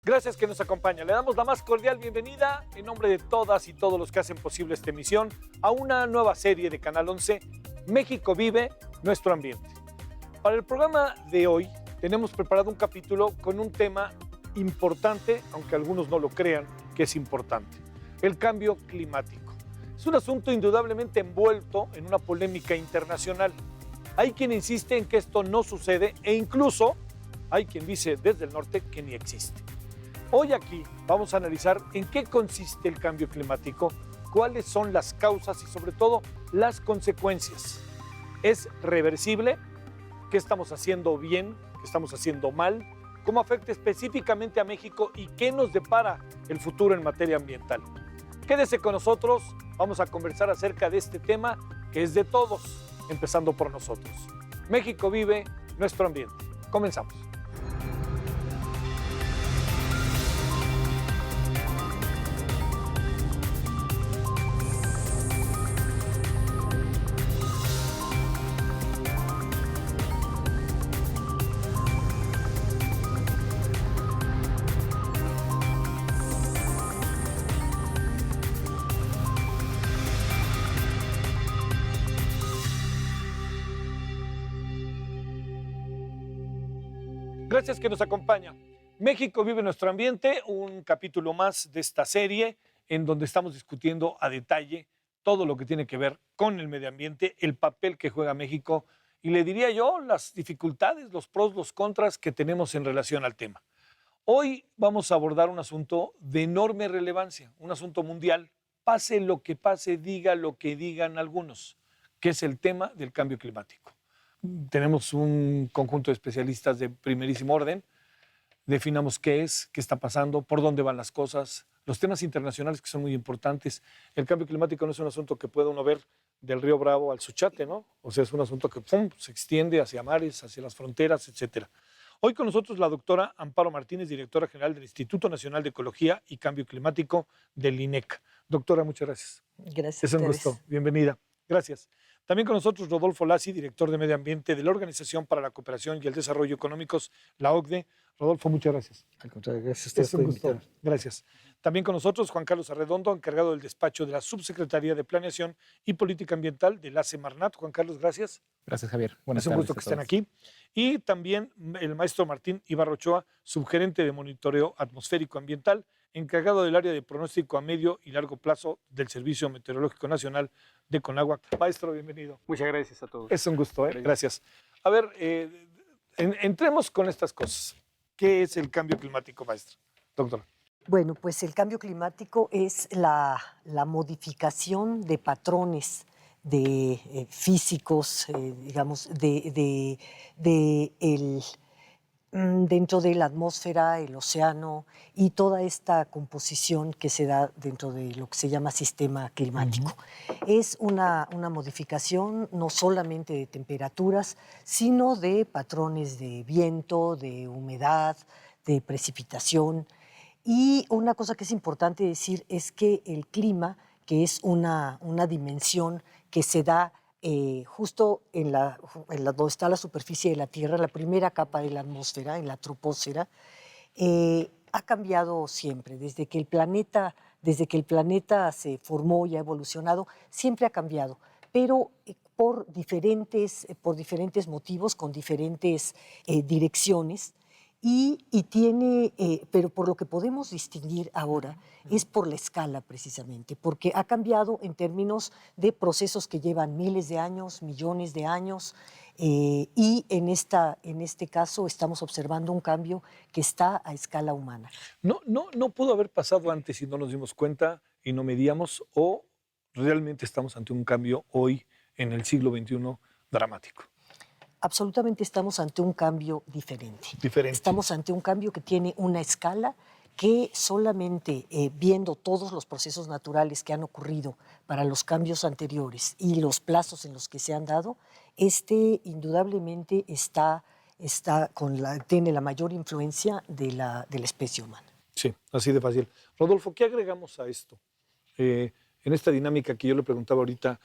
Gracias que nos acompaña. Le damos la más cordial bienvenida en nombre de todas y todos los que hacen posible esta emisión a una nueva serie de Canal 11, México Vive, Nuestro Ambiente. Para el programa de hoy tenemos preparado un capítulo con un tema importante, aunque algunos no lo crean que es importante: el cambio climático. Es un asunto indudablemente envuelto en una polémica internacional. Hay quien insiste en que esto no sucede e incluso hay quien dice desde el norte que ni existe. Hoy aquí vamos a analizar en qué consiste el cambio climático, cuáles son las causas y sobre todo las consecuencias. ¿Es reversible? ¿Qué estamos haciendo bien? ¿Qué estamos haciendo mal? ¿Cómo afecta específicamente a México y qué nos depara el futuro en materia ambiental? Quédese con nosotros, vamos a conversar acerca de este tema que es de todos, empezando por nosotros. México Vive, Nuestro Ambiente. Comenzamos. Gracias que nos acompaña. México Vive Nuestro Ambiente, un capítulo más de esta serie en donde estamos discutiendo a detalle todo lo que tiene que ver con el medio ambiente, el papel que juega México y le diría yo las dificultades, los pros, los contras que tenemos en relación al tema. Hoy vamos a abordar un asunto de enorme relevancia, un asunto mundial, pase lo que pase, diga lo que digan algunos, que es el tema del cambio climático. Tenemos un conjunto de especialistas de primerísimo orden. Definamos qué es, qué está pasando, por dónde van las cosas, los temas internacionales que son muy importantes. El cambio climático no es un asunto que pueda uno ver del río Bravo al Suchiate, ¿no? O sea, es un asunto que se extiende hacia mares, hacia las fronteras, etcétera. Hoy con nosotros la doctora Amparo Martínez, directora general del Instituto Nacional de Ecología y Cambio Climático del INEC. Doctora, muchas gracias. Gracias. Es un gusto. Bienvenida. Gracias. También con nosotros Rodolfo Lassi, director de Medio Ambiente de la Organización para la Cooperación y el Desarrollo Económicos, la OCDE. Rodolfo, muchas gracias. Al contrario, gracias a ustedes por invitarme. Gracias. También con nosotros Juan Carlos Arredondo, encargado del despacho de la Subsecretaría de Planeación y Política Ambiental de la Semarnat. Juan Carlos, gracias. Gracias, Javier. Buenas tardes. Es un gusto que estén aquí. Y también el maestro Martín Ibarra Ochoa, subgerente de Monitoreo Atmosférico Ambiental, encargado del área de pronóstico a medio y largo plazo del Servicio Meteorológico Nacional de Conagua. Maestro, bienvenido. Muchas gracias a todos. Es un gusto, gracias. A ver, entremos con estas cosas. ¿Qué es el cambio climático, maestro? Doctor. Bueno, pues el cambio climático es la modificación de patrones de físicos, digamos, dentro de la atmósfera, el océano y toda esta composición que se da dentro de lo que se llama sistema climático. Es una modificación no solamente de temperaturas, sino de patrones de viento, de humedad, de precipitación. Y una cosa que es importante decir es que el clima, que es una dimensión que se da justo donde está la superficie de la Tierra, la primera capa de la atmósfera, en la troposfera, ha cambiado siempre. Desde que el planeta se formó y ha evolucionado, siempre ha cambiado, pero por diferentes motivos, con diferentes direcciones. Pero por lo que podemos distinguir ahora es por la escala precisamente, porque ha cambiado en términos de procesos que llevan miles de años, millones de años, y en este caso estamos observando un cambio que está a escala humana. No pudo haber pasado antes si no nos dimos cuenta y no medíamos, o realmente estamos ante un cambio hoy en el siglo XXI dramático. Absolutamente estamos ante un cambio diferente. Estamos ante un cambio que tiene una escala que solamente viendo todos los procesos naturales que han ocurrido para los cambios anteriores y los plazos en los que se han dado, indudablemente tiene la mayor influencia de la especie humana. Sí, así de fácil. Rodolfo, ¿qué agregamos a esto? En esta dinámica que yo le preguntaba ahorita,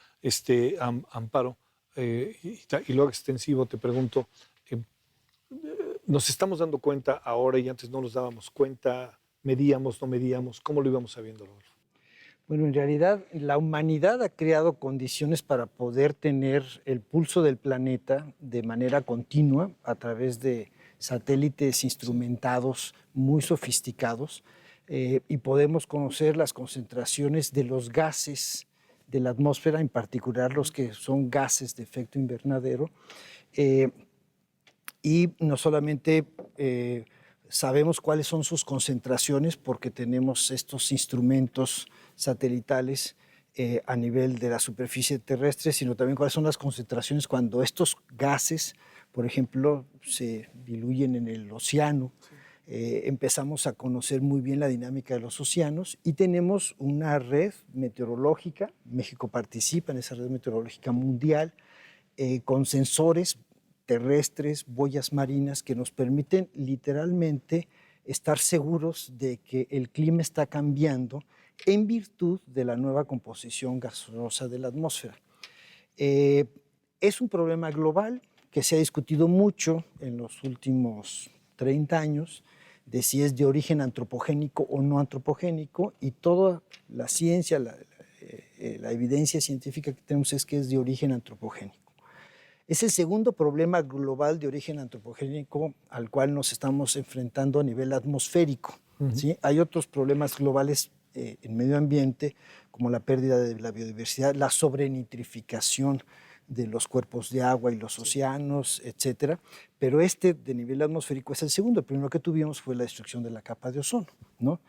Amparo, y luego extensivo te pregunto, Nos estamos dando cuenta ahora y antes no nos dábamos cuenta, medíamos, no medíamos, ¿cómo lo íbamos sabiendo, Rodolfo? Bueno, en realidad la humanidad ha creado condiciones para poder tener el pulso del planeta de manera continua a través de satélites instrumentados muy sofisticados y podemos conocer las concentraciones de los gases de la atmósfera, en particular los que son gases de efecto invernadero. Y no solamente sabemos cuáles son sus concentraciones porque tenemos estos instrumentos satelitales a nivel de la superficie terrestre, sino también cuáles son las concentraciones cuando estos gases, por ejemplo, se diluyen en el océano. Sí. Empezamos a conocer muy bien la dinámica de los océanos y tenemos una red meteorológica, México participa en esa red meteorológica mundial, con sensores terrestres, boyas marinas que nos permiten literalmente estar seguros de que el clima está cambiando en virtud de la nueva composición gaseosa de la atmósfera. Es un problema global que se ha discutido mucho en los últimos 30 años de si es de origen antropogénico o no antropogénico, y toda la ciencia, la evidencia científica que tenemos es que es de origen antropogénico. Es el segundo problema global de origen antropogénico al cual nos estamos enfrentando a nivel atmosférico. ¿Sí? Hay otros problemas globales en medio ambiente, como la pérdida de la biodiversidad, la sobrenitrificación de los cuerpos de agua y los océanos, etcétera. Pero este de nivel atmosférico es el segundo. El primero que tuvimos fue la destrucción de la capa de ozono, ¿no?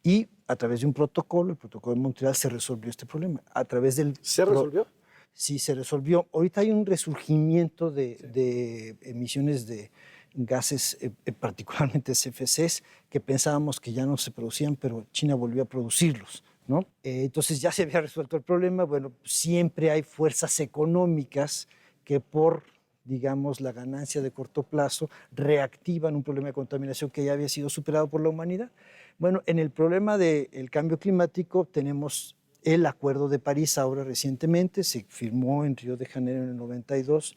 Y a través de un protocolo, el protocolo de Montreal, se resolvió este problema. A través del ¿Se resolvió? Sí, se resolvió. Ahorita hay un resurgimiento de emisiones de gases, particularmente CFCs, que pensábamos que ya no se producían, pero China volvió a producirlos, ¿no? Entonces ya se había resuelto el problema. Bueno, siempre hay fuerzas económicas que por, digamos, la ganancia de corto plazo reactivan un problema de contaminación que ya había sido superado por la humanidad. Bueno, en el problema del cambio climático tenemos el Acuerdo de París ahora recientemente, se firmó en Río de Janeiro en el 92,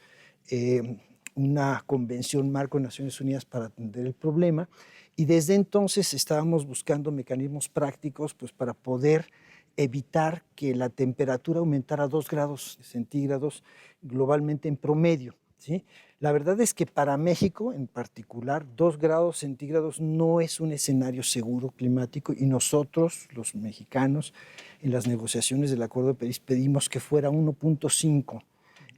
una convención marco de Naciones Unidas para atender el problema, y desde entonces estábamos buscando mecanismos prácticos pues, para poder evitar que la temperatura aumentara a 2 grados centígrados globalmente en promedio, ¿sí? La verdad es que para México en particular 2 grados centígrados no es un escenario seguro climático, y nosotros, los mexicanos, en las negociaciones del Acuerdo de París pedimos que fuera 1.5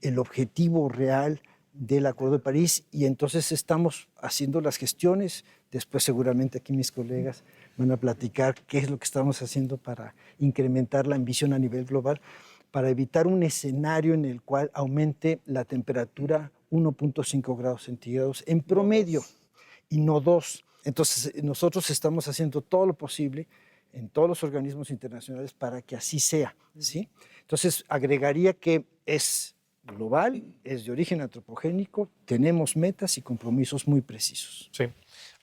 el objetivo real del Acuerdo de París, y entonces estamos haciendo las gestiones. Después seguramente aquí mis colegas van a platicar qué es lo que estamos haciendo para incrementar la ambición a nivel global, para evitar un escenario en el cual aumente la temperatura 1.5 grados centígrados en promedio y no 2. Entonces nosotros estamos haciendo todo lo posible en todos los organismos internacionales para que así sea, ¿sí? Entonces agregaría que es global, es de origen antropogénico, tenemos metas y compromisos muy precisos. Sí.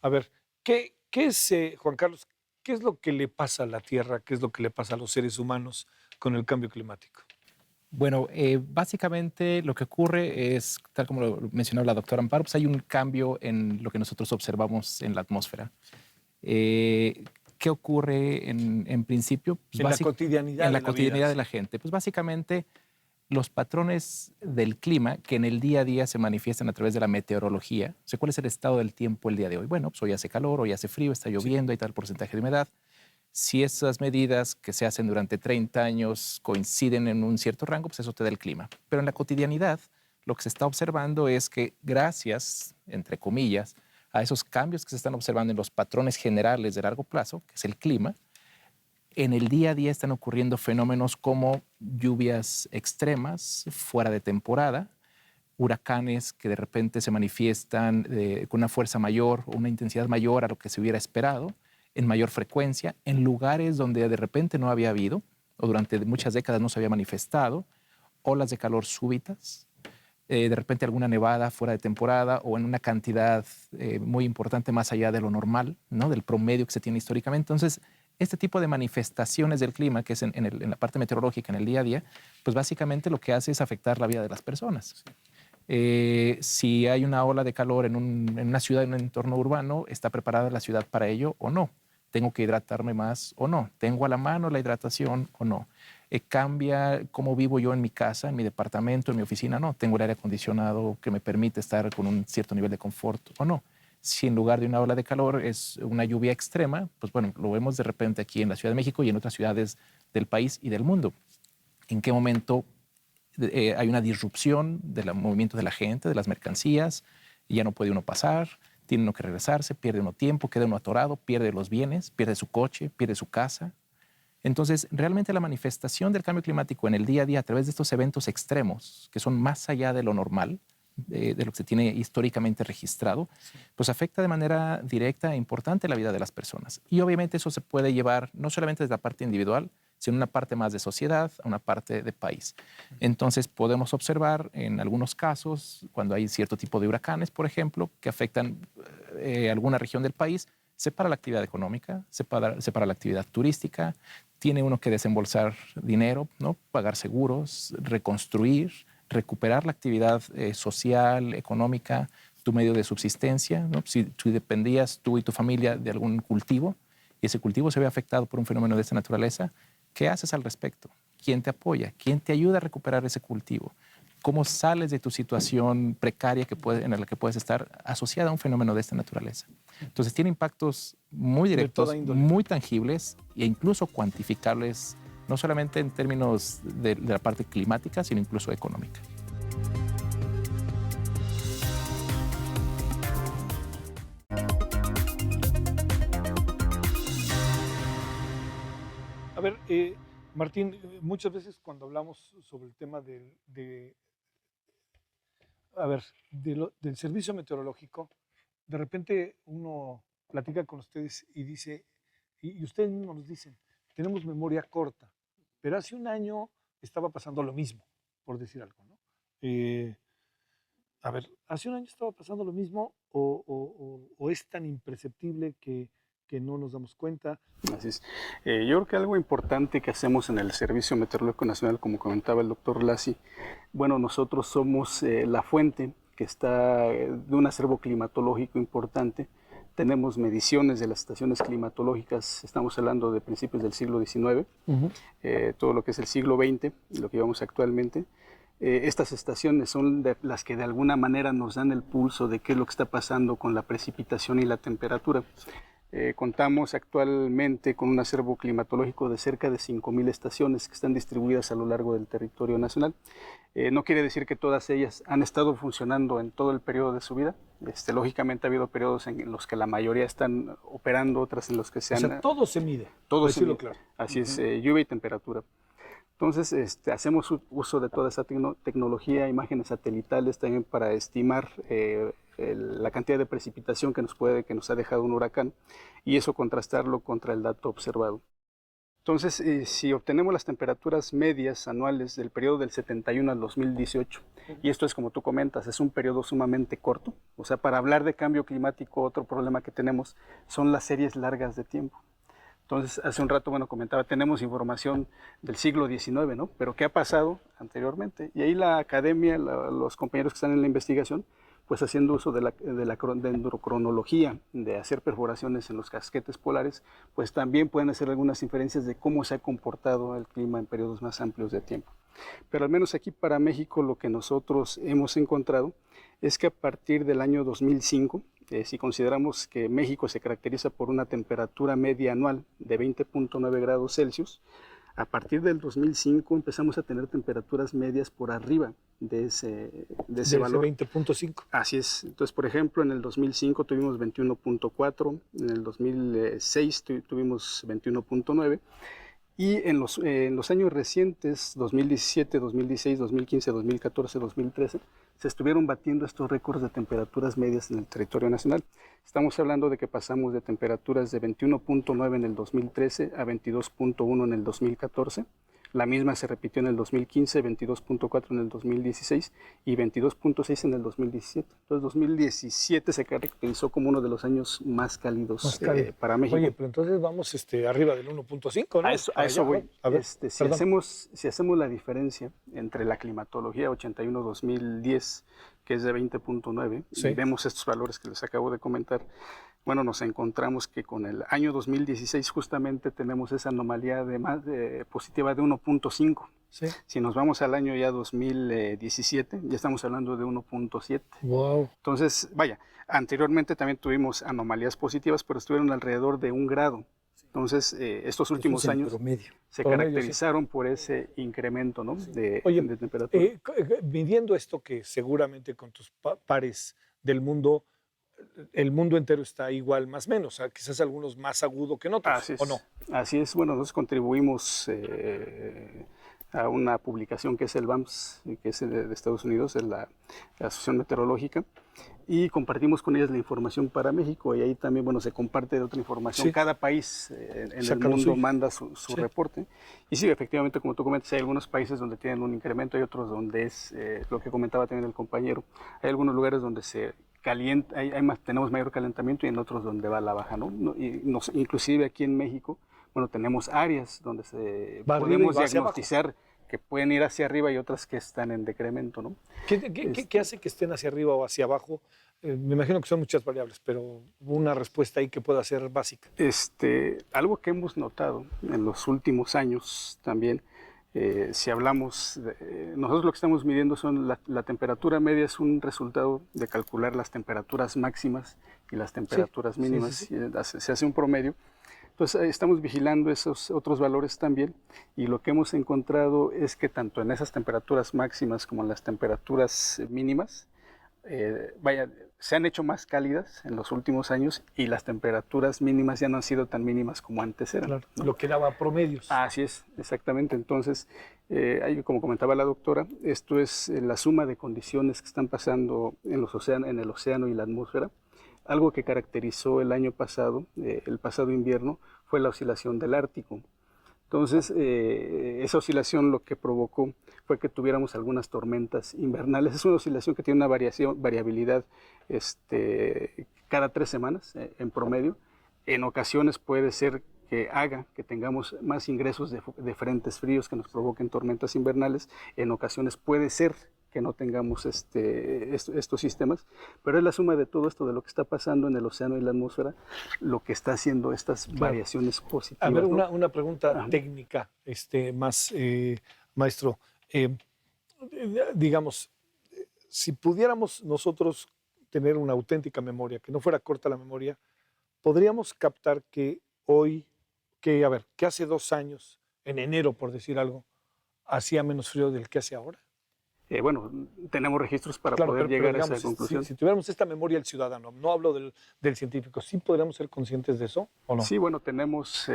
A ver, ¿qué es, Juan Carlos, qué es lo que le pasa a la Tierra, qué es lo que le pasa a los seres humanos con el cambio climático? Bueno, básicamente lo que ocurre es, tal como lo mencionó la doctora Amparo, pues hay un cambio en lo que nosotros observamos en la atmósfera. ¿Qué ocurre en principio? Pues en la cotidianidad. En la cotidianidad de la gente. Pues básicamente los patrones del clima que en el día a día se manifiestan a través de la meteorología. O sea, ¿cuál es el estado del tiempo el día de hoy? Bueno, pues hoy hace calor, hoy hace frío, está lloviendo, hay tal porcentaje de humedad. Si esas medidas que se hacen durante 30 años coinciden en un cierto rango, pues eso te da el clima. Pero en la cotidianidad, lo que se está observando es que gracias, entre comillas, a esos cambios que se están observando en los patrones generales de largo plazo, que es el clima, en el día a día están ocurriendo fenómenos como lluvias extremas, fuera de temporada, huracanes que de repente se manifiestan con una fuerza mayor o una intensidad mayor a lo que se hubiera esperado, en mayor frecuencia, en lugares donde de repente no había habido o durante muchas décadas no se había manifestado, olas de calor súbitas, de repente alguna nevada fuera de temporada o en una cantidad muy importante más allá de lo normal, ¿no? Del promedio que se tiene históricamente. Entonces, este tipo de manifestaciones del clima, que es en la parte meteorológica, en el día a día, pues básicamente lo que hace es afectar la vida de las personas. Si hay una ola de calor en una ciudad, en un entorno urbano, ¿está preparada la ciudad para ello o no? ¿Tengo que hidratarme más o no? ¿Tengo a la mano la hidratación o no? ¿Cambia cómo vivo yo en mi casa, en mi departamento, en mi oficina? No. ¿Tengo el aire acondicionado que me permite estar con un cierto nivel de confort o no? Si en lugar de una ola de calor es una lluvia extrema, pues bueno, lo vemos de repente aquí en la Ciudad de México y en otras ciudades del país y del mundo. ¿En qué momento hay una disrupción del movimiento de la gente, de las mercancías, y ya no puede uno pasar, tiene uno que regresarse, pierde uno tiempo, queda uno atorado, pierde los bienes, pierde su coche, pierde su casa? Entonces, realmente la manifestación del cambio climático en el día a día a través de estos eventos extremos, que son más allá de lo normal, de lo que se tiene históricamente registrado, pues afecta de manera directa e importante la vida de las personas. Y obviamente eso se puede llevar no solamente desde la parte individual, sino una parte más de sociedad, a una parte de país. Entonces podemos observar en algunos casos, cuando hay cierto tipo de huracanes, por ejemplo, que afectan alguna región del país, se para la actividad económica, se para la actividad turística, tiene uno que desembolsar dinero, ¿no? Pagar seguros, reconstruir, recuperar la actividad social, económica, tu medio de subsistencia, ¿no? Si dependías tú y tu familia de algún cultivo y ese cultivo se ve afectado por un fenómeno de esta naturaleza, ¿qué haces al respecto? ¿Quién te apoya? ¿Quién te ayuda a recuperar ese cultivo? ¿Cómo sales de tu situación precaria en la que puedes estar asociada a un fenómeno de esta naturaleza? Entonces tiene impactos muy directos, muy tangibles e incluso cuantificables, no solamente en términos de la parte climática, sino incluso económica. A ver, Martín, muchas veces cuando hablamos sobre el tema del servicio meteorológico, de repente uno platica con ustedes y dice, y ustedes mismos nos dicen, tenemos memoria corta, pero hace un año estaba pasando lo mismo, por decir algo, ¿no? ¿Hace un año estaba pasando lo mismo o es tan imperceptible que no nos damos cuenta? Así es. Yo creo que algo importante que hacemos en el Servicio Meteorológico Nacional, como comentaba el doctor Lassi, bueno, nosotros somos la fuente que está de un acervo climatológico importante. Tenemos mediciones de las estaciones climatológicas, estamos hablando de principios del siglo XIX, todo lo que es el siglo XX y lo que llevamos actualmente. Estas estaciones son las que de alguna manera nos dan el pulso de qué es lo que está pasando con la precipitación y la temperatura. Contamos actualmente con un acervo climatológico de cerca de 5,000 estaciones que están distribuidas a lo largo del territorio nacional. No quiere decir que todas ellas han estado funcionando en todo el periodo de su vida. Lógicamente ha habido periodos en los que la mayoría están operando, otras en los que se han... O sea, todo se mide. Todo se mide. Claro. Así es, lluvia y temperatura. Entonces, hacemos uso de toda esa tecnología, imágenes satelitales también para estimar la cantidad de precipitación que nos ha dejado un huracán y eso contrastarlo contra el dato observado. Entonces, si obtenemos las temperaturas medias anuales del periodo del 71 al 2018, y esto es como tú comentas, es un periodo sumamente corto, o sea, para hablar de cambio climático, otro problema que tenemos son las series largas de tiempo. Entonces, hace un rato, bueno, comentaba, tenemos información del siglo XIX, ¿no? Pero ¿qué ha pasado anteriormente? Y ahí la academia, los compañeros que están en la investigación, pues haciendo uso de la dendrocronología, de hacer perforaciones en los casquetes polares, pues también pueden hacer algunas inferencias de cómo se ha comportado el clima en periodos más amplios de tiempo. Pero al menos aquí para México lo que nosotros hemos encontrado es que a partir del año 2005, si consideramos que México se caracteriza por una temperatura media anual de 20.9 grados Celsius, a partir del 2005 empezamos a tener temperaturas medias por arriba de ese valor. 20.5. Así es. Entonces, por ejemplo, en el 2005 tuvimos 21.4, en el 2006 tuvimos 21.9, y en los años recientes, 2017, 2016, 2015, 2014, 2013, se estuvieron batiendo estos récords de temperaturas medias en el territorio nacional. Estamos hablando de que pasamos de temperaturas de 21.9 en el 2013 a 22.1 en el 2014, La misma se repitió en el 2015, 22.4 en el 2016 y 22.6 en el 2017. Entonces 2017 se caracterizó como uno de los años más cálidos para México. Oye, pero entonces vamos arriba del 1.5, ¿no? A eso voy. ¿No? A ver, si hacemos la diferencia entre la climatología 81-2010, que es de 20.9, sí, y vemos estos valores que les acabo de comentar, bueno, nos encontramos que con el año 2016 justamente tenemos esa anomalía positiva de 1.5. sí. Si nos vamos al año ya 2017, ya estamos hablando de 1.7. Wow. Entonces, vaya, anteriormente también tuvimos anomalías positivas, pero estuvieron alrededor de 1 grado. Entonces, estos últimos años se caracterizaron por ese incremento, ¿no? de temperatura. Midiendo esto que seguramente con tus pares del mundo, el mundo entero está igual, más o menos, o sea, quizás algunos más agudo que en otros, Así es, ¿o no? Así es. Bueno, nosotros contribuimos a una publicación que es el BAMS, que es de Estados Unidos, es la Asociación Meteorológica, y compartimos con ellas la información para México, y ahí también, bueno, se comparte de otra información. Sí. Cada país en el mundo manda su reporte, y sí, efectivamente, como tú comentas, hay algunos países donde tienen un incremento, hay otros donde es, lo que comentaba también el compañero, hay algunos lugares donde se calienta, tenemos mayor calentamiento, y en otros donde va a la baja, ¿no? Inclusive aquí en México, bueno, tenemos áreas donde podemos diagnosticar que pueden ir hacia arriba y otras que están en decremento, ¿no? ¿Qué hace que estén hacia arriba o hacia abajo? Me imagino que son muchas variables, pero una respuesta ahí que pueda ser básica. Algo que hemos notado en los últimos años también, si hablamos, nosotros lo que estamos midiendo son la temperatura media, es un resultado de calcular las temperaturas máximas y las temperaturas mínimas, se hace un promedio. Entonces estamos vigilando esos otros valores también, y lo que hemos encontrado es que tanto en esas temperaturas máximas como en las temperaturas mínimas, se han hecho más cálidas en los últimos años, y las temperaturas mínimas ya no han sido tan mínimas como antes eran. Claro, ¿no? Lo que daba promedios. Así es, exactamente. Entonces, como comentaba la doctora, esto es la suma de condiciones que están pasando en el océano y la atmósfera. Algo que caracterizó el año pasado, el pasado invierno, fue la oscilación del Ártico. Entonces, esa oscilación lo que provocó fue que tuviéramos algunas tormentas invernales. Es una oscilación que tiene una variabilidad cada 3 semanas en promedio. En ocasiones puede ser que haga que tengamos más ingresos de frentes fríos que nos provoquen tormentas invernales. En ocasiones puede ser que no tengamos estos sistemas, pero es la suma de todo esto, de lo que está pasando en el océano y la atmósfera, lo que está haciendo estas variaciones positivas. A ver, ¿no? una pregunta técnica, más, maestro. Digamos, si pudiéramos nosotros tener una auténtica memoria, que no fuera corta la memoria, podríamos captar que hoy, que hace 2 años, en enero, por decir algo, hacía menos frío del que hace ahora. Bueno, tenemos registros para poder llegar a esa conclusión. Si tuviéramos esta memoria del ciudadano, no hablo del científico, ¿sí podríamos ser conscientes de eso o no? Sí, bueno, tenemos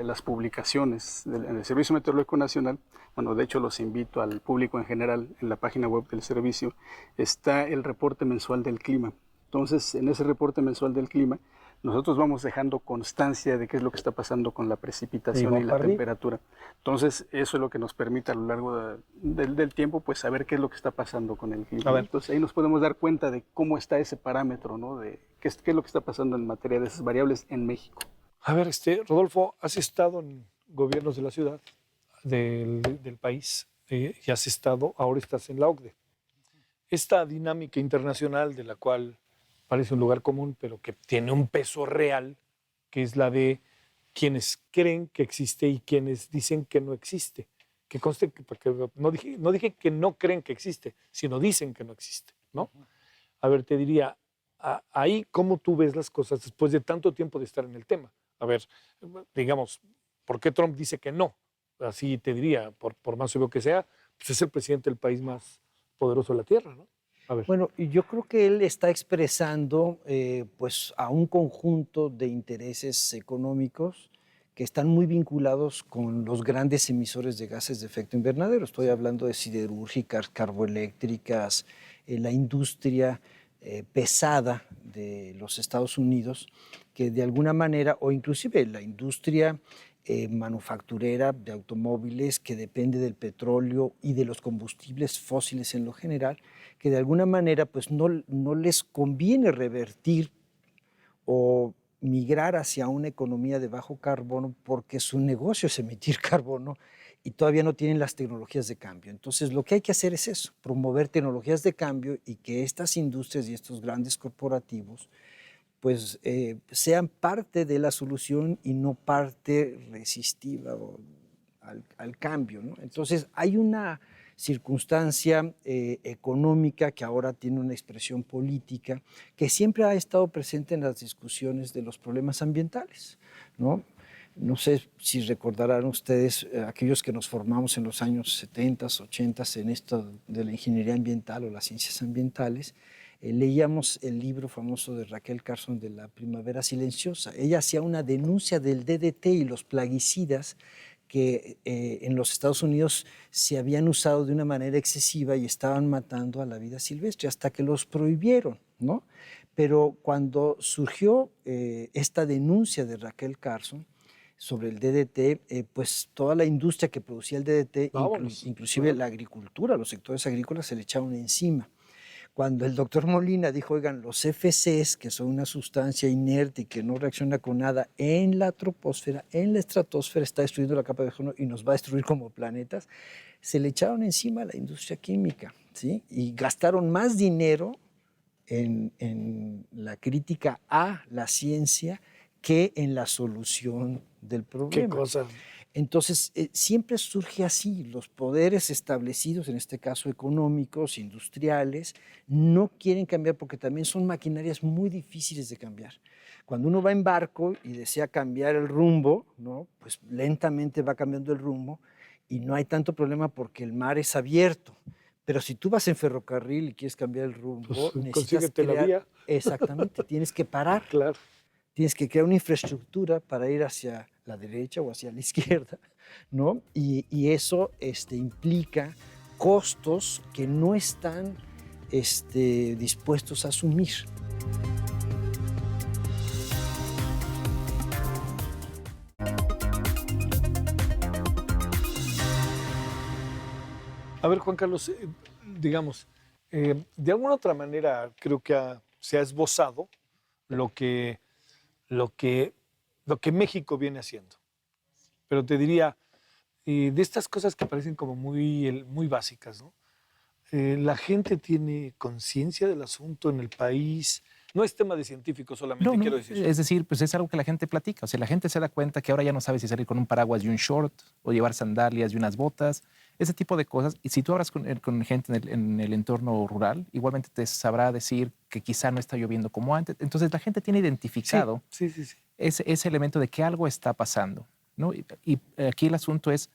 las publicaciones en el Servicio Meteorológico Nacional. Bueno, de hecho los invito al público en general, en la página web del servicio está el reporte mensual del clima. Entonces, en ese reporte mensual del clima, nosotros vamos dejando constancia de qué es lo que está pasando con la precipitación y la temperatura. Entonces, eso es lo que nos permite a lo largo del tiempo, pues saber qué es lo que está pasando con el clima. Entonces, ahí nos podemos dar cuenta de cómo está ese parámetro, ¿no? De qué es lo que está pasando en materia de esas variables en México. A ver, Rodolfo, has estado en gobiernos de la ciudad, del país, y ahora estás en la OCDE. Esta dinámica internacional de la cual parece un lugar común, pero que tiene un peso real, que es la de quienes creen que existe y quienes dicen que no existe. Que conste que no dije que no creen que existe, sino dicen que no existe, ¿no? A ver, te diría, ahí, ¿cómo tú ves las cosas después de tanto tiempo de estar en el tema? A ver, digamos, ¿por qué Trump dice que no? Así te diría, por más obvio que sea, pues es el presidente del país más poderoso de la Tierra, ¿no? Bueno, yo creo que él está expresando pues a un conjunto de intereses económicos que están muy vinculados con los grandes emisores de gases de efecto invernadero. Estoy hablando de siderúrgicas, carboeléctricas, la industria, pesada de los Estados Unidos, que de alguna manera, o inclusive la industria manufacturera de automóviles que depende del petróleo y de los combustibles fósiles en lo general, que de alguna manera pues no les conviene revertir o migrar hacia una economía de bajo carbono porque su negocio es emitir carbono y todavía no tienen las tecnologías de cambio. Entonces, lo que hay que hacer es eso, promover tecnologías de cambio y que estas industrias y estos grandes corporativos pues sean parte de la solución y no parte resistiva al cambio, ¿no? Entonces, hay una circunstancia económica que ahora tiene una expresión política que siempre ha estado presente en las discusiones de los problemas ambientales, ¿no? No sé si recordarán ustedes, aquellos que nos formamos en los años 70, 80 en esto de la ingeniería ambiental o las ciencias ambientales, leíamos el libro famoso de Raquel Carson de La Primavera Silenciosa. Ella hacía una denuncia del DDT y los plaguicidas que en los Estados Unidos se habían usado de una manera excesiva y estaban matando a la vida silvestre hasta que los prohibieron, ¿no? Pero cuando surgió esta denuncia de Raquel Carson sobre el DDT, pues toda la industria que producía el DDT, inclusive la agricultura, los sectores agrícolas se le echaron encima. Cuando el doctor Molina dijo, oigan, los FCs, que son una sustancia inerte y que no reacciona con nada en la troposfera, en la estratosfera, está destruyendo la capa de ozono y nos va a destruir como planetas, se le echaron encima a la industria química, ¿sí? Y gastaron más dinero en la crítica a la ciencia que en la solución del problema. ¿Qué cosa? Entonces, siempre surge así, los poderes establecidos, en este caso económicos, industriales, no quieren cambiar porque también son maquinarias muy difíciles de cambiar. Cuando uno va en barco y desea cambiar el rumbo, ¿no? Pues lentamente va cambiando el rumbo y no hay tanto problema porque el mar es abierto. Pero si tú vas en ferrocarril y quieres cambiar el rumbo, Pues, necesitas consíguete la vía. Exactamente, tienes que parar. Claro. Tienes que crear una infraestructura para ir hacia la derecha o hacia la izquierda, ¿no? Y eso implica costos que no están dispuestos a asumir. A ver, Juan Carlos, digamos, de alguna otra manera creo que se ha esbozado lo que México viene haciendo. Pero te diría, de estas cosas que parecen como muy básicas, ¿no? La gente tiene conciencia del asunto en el país. No es tema de científicos solamente, quiero decir. Es decir, pues es algo que la gente platica. O sea, la gente se da cuenta que ahora ya no sabe si salir con un paraguas y un short o llevar sandalias y unas botas, ese tipo de cosas. Y si tú hablas con gente en el entorno rural, igualmente te sabrá decir que quizá no está lloviendo como antes. Entonces la gente tiene identificado Sí. ese elemento de que algo está pasando, ¿no? Y aquí el asunto es,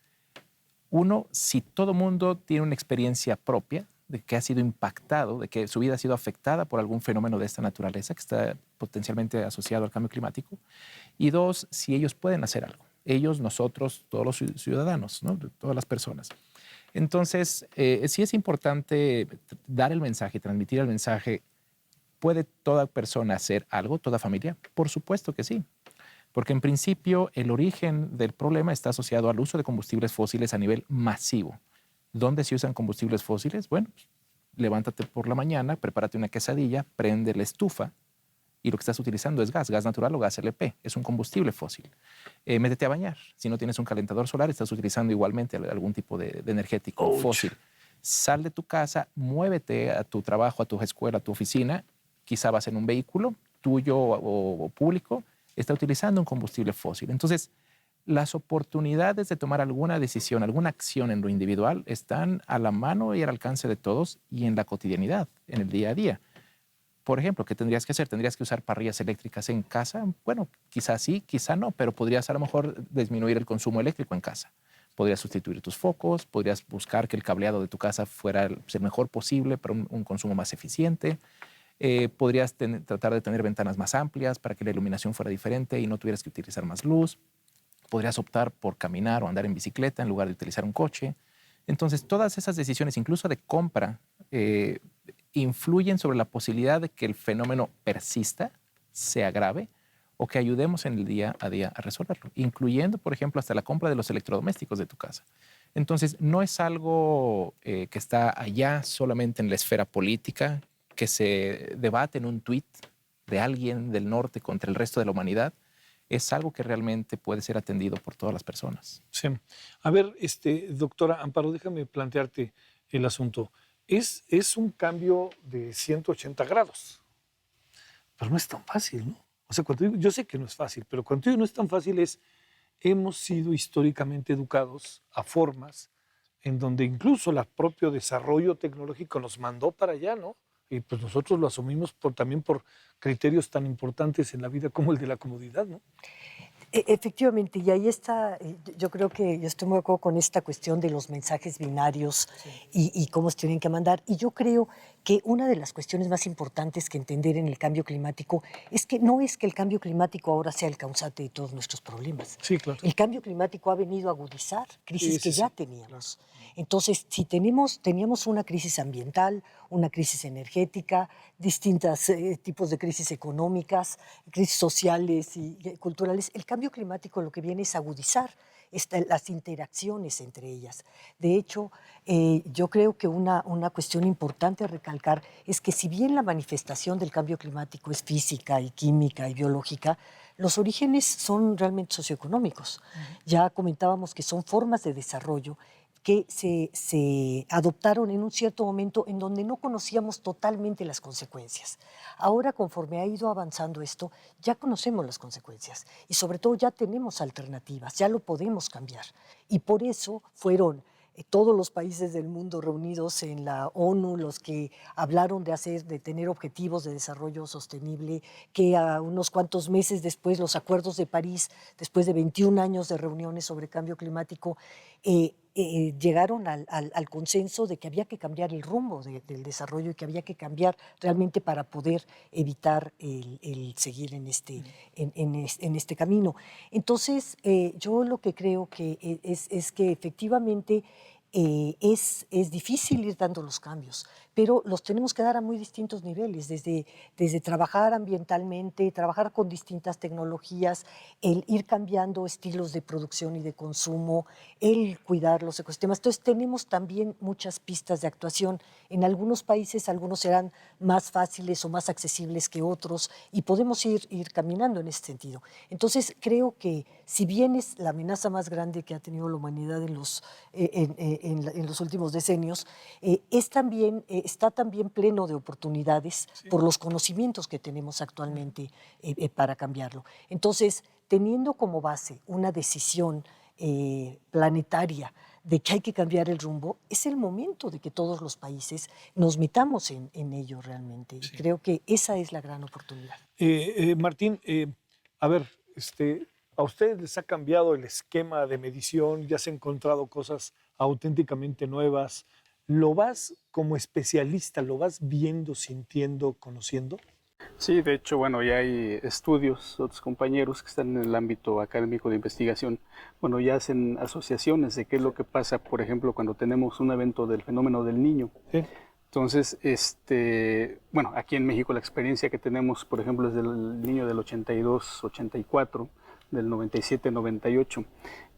uno, si todo mundo tiene una experiencia propia de que ha sido impactado, de que su vida ha sido afectada por algún fenómeno de esta naturaleza que está potencialmente asociado al cambio climático. Y dos, si ellos pueden hacer algo. Ellos, nosotros, todos los ciudadanos, ¿no? Todas las personas. Entonces, sí es importante dar el mensaje, transmitir el mensaje. ¿Puede toda persona hacer algo, toda familia? Por supuesto que sí. Porque en principio el origen del problema está asociado al uso de combustibles fósiles a nivel masivo. ¿Dónde se usan combustibles fósiles? Bueno, pues, levántate por la mañana, prepárate una quesadilla, prende la estufa y lo que estás utilizando es gas natural o gas LP, es un combustible fósil. Métete a bañar. Si no tienes un calentador solar, estás utilizando igualmente algún tipo de energético fósil. Sal de tu casa, muévete a tu trabajo, a tu escuela, a tu oficina, quizá vas en un vehículo tuyo o público, está utilizando un combustible fósil. Entonces, las oportunidades de tomar alguna decisión, alguna acción en lo individual están a la mano y al alcance de todos y en la cotidianidad, en el día a día. Por ejemplo, ¿qué tendrías que hacer? ¿Tendrías que usar parrillas eléctricas en casa? Bueno, quizás sí, quizá no, pero podrías a lo mejor disminuir el consumo eléctrico en casa. Podrías sustituir tus focos, podrías buscar que el cableado de tu casa fuera el mejor posible para un consumo más eficiente. Podrías tratar de tener ventanas más amplias para que la iluminación fuera diferente y no tuvieras que utilizar más luz. Podrías optar por caminar o andar en bicicleta en lugar de utilizar un coche. Entonces, todas esas decisiones, incluso de compra, influyen sobre la posibilidad de que el fenómeno persista, se agrave, o que ayudemos en el día a día a resolverlo, incluyendo, por ejemplo, hasta la compra de los electrodomésticos de tu casa. Entonces, no es algo que está allá solamente en la esfera política, que se debate en un tuit de alguien del norte contra el resto de la humanidad. Es algo que realmente puede ser atendido por todas las personas. Sí. A ver, doctora Amparo, déjame plantearte el asunto. Es un cambio de 180 grados, pero no es tan fácil, ¿no? O sea, yo sé que no es fácil, pero cuando digo no es tan fácil hemos sido históricamente educados a formas en donde incluso el propio desarrollo tecnológico nos mandó para allá, ¿no? Y pues nosotros lo asumimos también por criterios tan importantes en la vida como el de la comodidad, ¿no? Efectivamente, y ahí está, yo creo que yo estoy muy de acuerdo con esta cuestión de los mensajes binarios y cómo se tienen que mandar. Y yo creo que una de las cuestiones más importantes que entender en el cambio climático es que no es que el cambio climático ahora sea el causante de todos nuestros problemas. Sí, claro. El cambio climático ha venido a agudizar crisis que ya teníamos. Entonces, si teníamos una crisis ambiental, una crisis energética, distintos tipos de crisis económicas, crisis sociales y culturales, el cambio climático lo que viene es agudizar las interacciones entre ellas. De hecho, yo creo que una cuestión importante a recalcar es que si bien la manifestación del cambio climático es física y química y biológica, los orígenes son realmente socioeconómicos. Ya comentábamos que son formas de desarrollo que se adoptaron en un cierto momento en donde no conocíamos totalmente las consecuencias. Ahora, conforme ha ido avanzando esto, ya conocemos las consecuencias y sobre todo ya tenemos alternativas, ya lo podemos cambiar. Y por eso fueron todos los países del mundo reunidos en la ONU los que hablaron de tener objetivos de desarrollo sostenible, que a unos cuantos meses después los acuerdos de París, después de 21 años de reuniones sobre cambio climático, llegaron al consenso de que había que cambiar el rumbo del desarrollo y que había que cambiar realmente para poder evitar el seguir en este camino. Entonces, yo lo que creo que es que efectivamente es difícil ir dando los cambios, pero los tenemos que dar a muy distintos niveles, desde trabajar ambientalmente, trabajar con distintas tecnologías, el ir cambiando estilos de producción y de consumo, el cuidar los ecosistemas. Entonces tenemos también muchas pistas de actuación. En algunos países, algunos serán más fáciles o más accesibles que otros y podemos ir caminando en ese sentido. Entonces creo que si bien es la amenaza más grande que ha tenido la humanidad en los últimos decenios, está también pleno de oportunidades por los conocimientos que tenemos actualmente para cambiarlo. Entonces, teniendo como base una decisión planetaria de que hay que cambiar el rumbo, es el momento de que todos los países nos metamos en ello realmente. Sí. Y creo que esa es la gran oportunidad. Martín, a ver, ¿a ustedes les ha cambiado el esquema de medición? ¿Ya se han encontrado cosas auténticamente nuevas? ¿Lo vas como especialista, lo vas viendo, sintiendo, conociendo? Sí, de hecho, bueno, ya hay estudios, otros compañeros que están en el ámbito académico de investigación, bueno, ya hacen asociaciones de qué es lo que pasa, por ejemplo, cuando tenemos un evento del fenómeno del Niño. Sí. Entonces, bueno, aquí en México la experiencia que tenemos, por ejemplo, es del Niño del 82-84, del 97-98,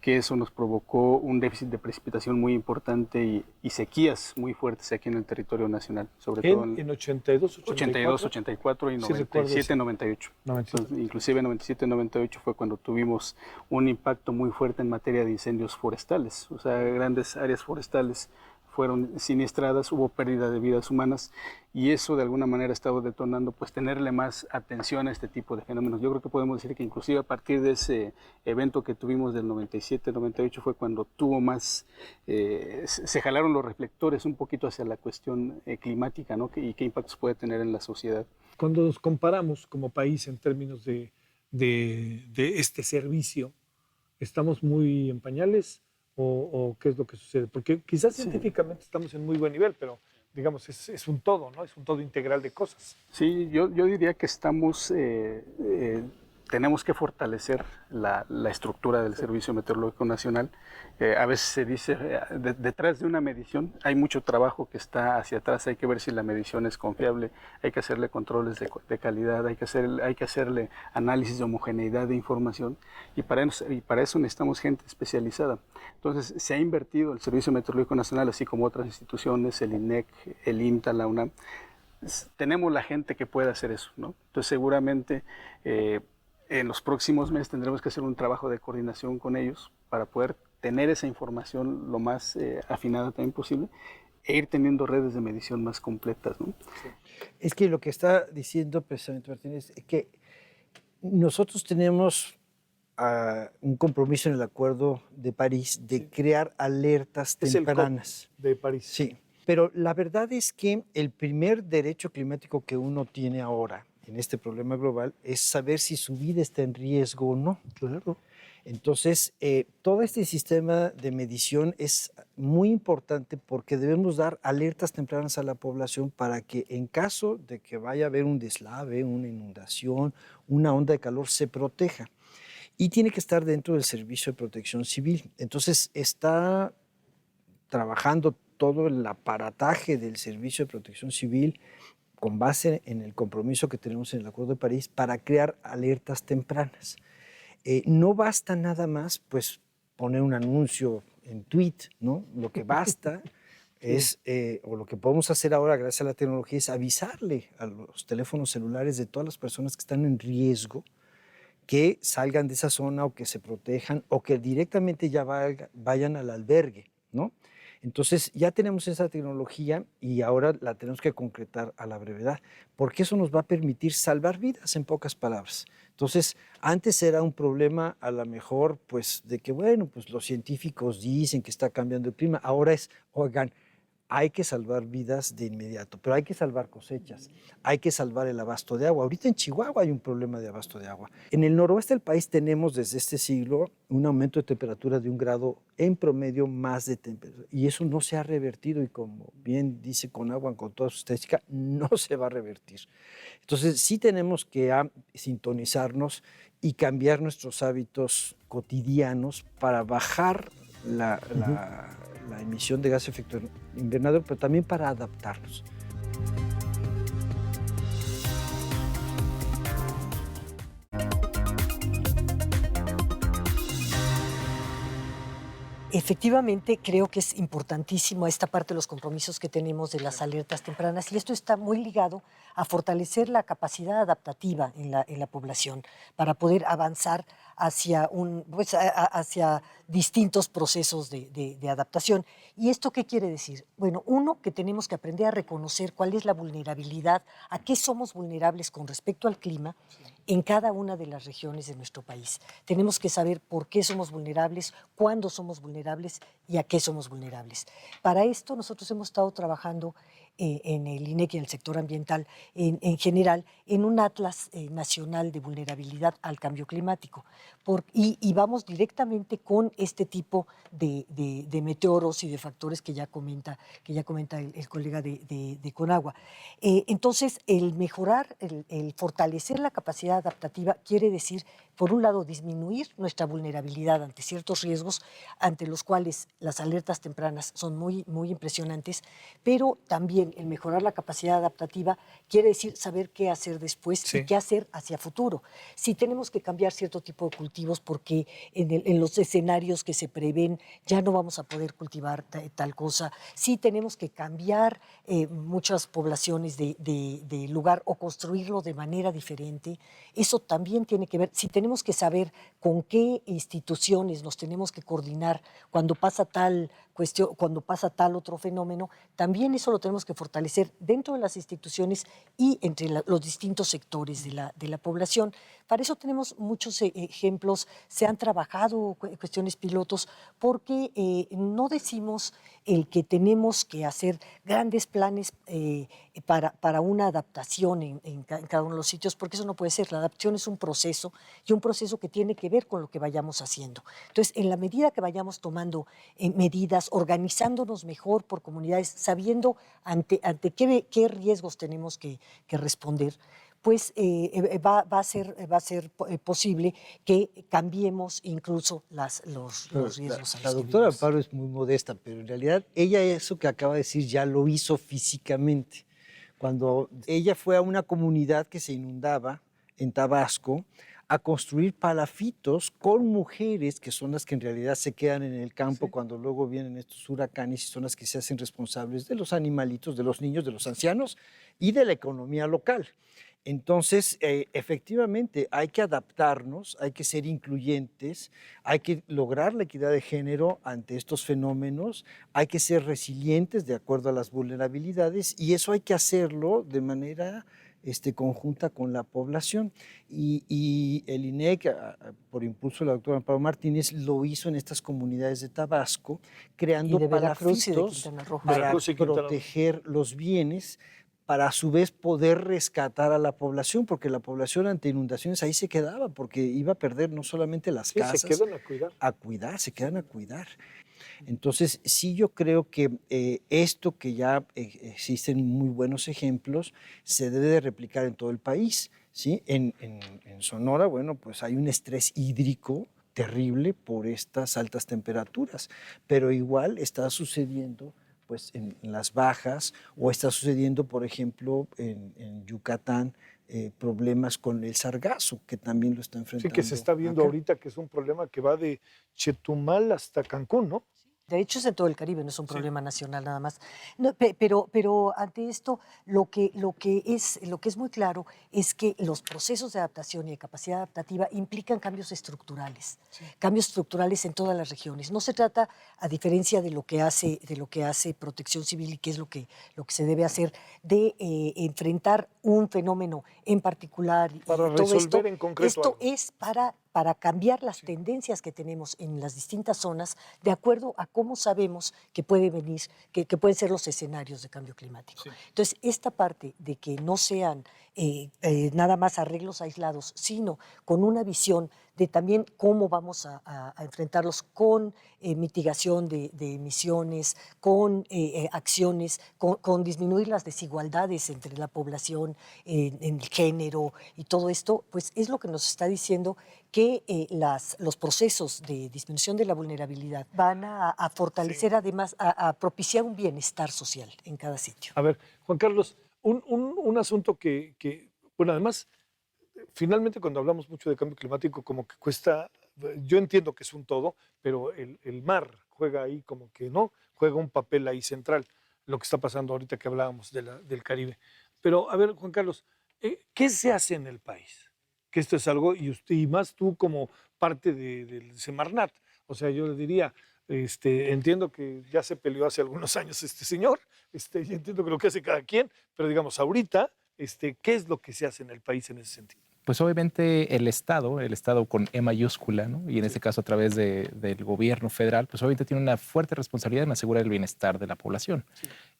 que eso nos provocó un déficit de precipitación muy importante y sequías muy fuertes aquí en el territorio nacional, sobre todo en 82-84 y 97-98. Inclusive en 97-98 fue cuando tuvimos un impacto muy fuerte en materia de incendios forestales, o sea, grandes áreas forestales fueron siniestradas, hubo pérdida de vidas humanas y eso de alguna manera ha estado detonando pues tenerle más atención a este tipo de fenómenos. Yo creo que podemos decir que inclusive a partir de ese evento que tuvimos del 97-98 fue cuando tuvo más, se jalaron los reflectores un poquito hacia la cuestión climática, ¿no? Y qué impactos puede tener en la sociedad. Cuando nos comparamos como país en términos de este servicio, ¿estamos muy en pañales? ¿O qué es lo que sucede? Porque quizás científicamente estamos en muy buen nivel, pero digamos, es un todo, ¿no? Es un todo integral de cosas. Sí, yo diría que estamos tenemos que fortalecer la estructura del Servicio Meteorológico Nacional. A veces se dice, detrás de una medición hay mucho trabajo que está hacia atrás, hay que ver si la medición es confiable, hay que hacerle controles de calidad, hay que hacerle análisis de homogeneidad de información, y para eso necesitamos gente especializada. Entonces, se ha invertido el Servicio Meteorológico Nacional, así como otras instituciones, el INEC, el INTA, la UNAM. Tenemos la gente que puede hacer eso, ¿no? Entonces, seguramente en los próximos meses tendremos que hacer un trabajo de coordinación con ellos para poder tener esa información lo más afinada también posible e ir teniendo redes de medición más completas, ¿no? Sí. Es que lo que está diciendo precisamente Martínez es que nosotros tenemos un compromiso en el Acuerdo de París de crear alertas tempranas. De París. Sí, pero la verdad es que el primer derecho climático que uno tiene ahora en este problema global es saber si su vida está en riesgo o no. Claro. Entonces, todo este sistema de medición es muy importante porque debemos dar alertas tempranas a la población para que en caso de que vaya a haber un deslave, una inundación, una onda de calor, se proteja. Y tiene que estar dentro del Servicio de Protección Civil. Entonces, está trabajando todo el aparataje del Servicio de Protección Civil con base en el compromiso que tenemos en el Acuerdo de París para crear alertas tempranas. No basta nada más pues, poner un anuncio en tweet, ¿no? Lo que basta es, o lo que podemos hacer ahora gracias a la tecnología, es avisarle a los teléfonos celulares de todas las personas que están en riesgo que salgan de esa zona o que se protejan o que directamente ya vayan al albergue, ¿no? Entonces ya tenemos esa tecnología y ahora la tenemos que concretar a la brevedad, porque eso nos va a permitir salvar vidas, en pocas palabras. Entonces, antes era un problema a lo mejor, pues, de que, bueno, pues los científicos dicen que está cambiando el clima. Ahora es, oigan, hay que salvar vidas de inmediato, pero hay que salvar cosechas, hay que salvar el abasto de agua. Ahorita en Chihuahua hay un problema de abasto de agua. En el noroeste del país tenemos desde este siglo un aumento de temperatura de 1 grado en promedio más de temperatura, y eso no se ha revertido, y como bien dice Conagua con toda su estadística, no se va a revertir. Entonces sí tenemos que sintonizarnos y cambiar nuestros hábitos cotidianos para bajar la emisión de gas de efecto invernadero, pero también para adaptarnos. Efectivamente, creo que es importantísimo esta parte de los compromisos que tenemos de las alertas tempranas, y esto está muy ligado a fortalecer la capacidad adaptativa en la población para poder avanzar hacia, hacia distintos procesos de adaptación. ¿Y esto qué quiere decir? Bueno, uno, que tenemos que aprender a reconocer cuál es la vulnerabilidad, a qué somos vulnerables con respecto al clima en cada una de las regiones de nuestro país. Tenemos que saber por qué somos vulnerables, cuándo somos vulnerables y a qué somos vulnerables. Para esto nosotros hemos estado trabajando en el INEC y en el sector ambiental en general, en un atlas nacional de vulnerabilidad al cambio climático. Y vamos directamente con este tipo de meteoros y de factores que ya comenta el colega de Conagua. Entonces, el mejorar, el fortalecer la capacidad adaptativa quiere decir, por un lado, disminuir nuestra vulnerabilidad ante ciertos riesgos, ante los cuales las alertas tempranas son muy, muy impresionantes, pero también el mejorar la capacidad adaptativa quiere decir saber qué hacer después y qué hacer hacia futuro. Si tenemos que cambiar cierto tipo de cultivos porque en los escenarios que se prevén ya no vamos a poder cultivar tal cosa, si tenemos que cambiar muchas poblaciones de lugar o construirlo de manera diferente, eso también tiene que ver. Si tenemos que saber con qué instituciones nos tenemos que coordinar cuando pasa tal cuestión, cuando pasa tal otro fenómeno, también eso lo tenemos que fortalecer dentro de las instituciones y entre los distintos sectores de la población. Para eso tenemos muchos ejemplos, se han trabajado cuestiones pilotos, porque no decimos el que tenemos que hacer grandes planes para una adaptación en cada uno de los sitios, porque eso no puede ser. La adaptación es un proceso, y un proceso que tiene que ver con lo que vayamos haciendo. Entonces, en la medida que vayamos tomando medidas, organizándonos mejor por comunidades, sabiendo ante qué riesgos tenemos que responder, pues va a ser posible que cambiemos incluso los riesgos. a La los que doctora vivimos. Amparo es muy modesta, pero en realidad ella eso que acaba de decir ya lo hizo físicamente. Cuando ella fue a una comunidad que se inundaba en Tabasco a construir palafitos con mujeres que son las que en realidad se quedan en el campo cuando luego vienen estos huracanes y son las que se hacen responsables de los animalitos, de los niños, de los ancianos y de la economía local. Entonces, efectivamente, hay que adaptarnos, hay que ser incluyentes, hay que lograr la equidad de género ante estos fenómenos, hay que ser resilientes de acuerdo a las vulnerabilidades y eso hay que hacerlo de manera conjunta con la población. Y el INEC, por impulso de la doctora Amparo Martínez, lo hizo en estas comunidades de Tabasco, creando Y de Veracruz y de palafitos Quintana Roo. para Veracruz y Quintana Roo. proteger los bienes, para a su vez poder rescatar a la población, porque la población ante inundaciones ahí se quedaba, porque iba a perder no solamente las Sí, casas, se quedan a cuidar. se quedan a cuidar. Entonces, sí yo creo que esto que ya existen muy buenos ejemplos, se debe de replicar en todo el país, ¿sí? En Sonora, bueno, pues hay un estrés hídrico terrible por estas altas temperaturas, pero igual está sucediendo pues en las bajas, o está sucediendo, por ejemplo, en Yucatán, problemas con el sargazo, que también lo está Sí, enfrentando. que se está viendo acá. ahorita que es un problema que va de Chetumal hasta Cancún, ¿no? De hecho, es en todo el Caribe, no es un problema nacional nada más. No, pero ante esto, lo que es muy claro es que los procesos de adaptación y de capacidad adaptativa implican cambios estructurales en todas las regiones. No se trata, a diferencia de lo que hace Protección Civil y qué es lo que se debe hacer, de enfrentar un fenómeno en particular. Para y todo resolver esto, en concreto esto algo. es para cambiar las tendencias que tenemos en las distintas zonas de acuerdo a cómo sabemos que puede venir, que pueden ser los escenarios de cambio climático. Sí. Entonces, esta parte de que no sean nada más arreglos aislados, sino con una visión de también cómo vamos a enfrentarlos con mitigación de emisiones, con acciones, con disminuir las desigualdades entre la población, en el género y todo esto, pues es lo que nos está diciendo que los procesos de disminución de la vulnerabilidad van a fortalecer además, a propiciar un bienestar social en cada sitio. A ver, Juan Carlos, un asunto que, bueno, además, finalmente cuando hablamos mucho de cambio climático, como que cuesta, yo entiendo que es un todo, pero el mar juega ahí como que no, juega un papel ahí central, lo que está pasando ahorita que hablábamos del Caribe. Pero, a ver, Juan Carlos, ¿qué se hace en el país? Que esto es algo, y usted, y más tú como parte del Semarnat, o sea, yo le diría, entiendo que ya se peleó hace algunos años este señor, y entiendo que lo que hace cada quien, pero digamos, ahorita, ¿qué es lo que se hace en el país en ese sentido? Pues obviamente el Estado con E mayúscula, ¿no? Y en este caso a través del gobierno federal, pues obviamente tiene una fuerte responsabilidad en asegurar el bienestar de la población,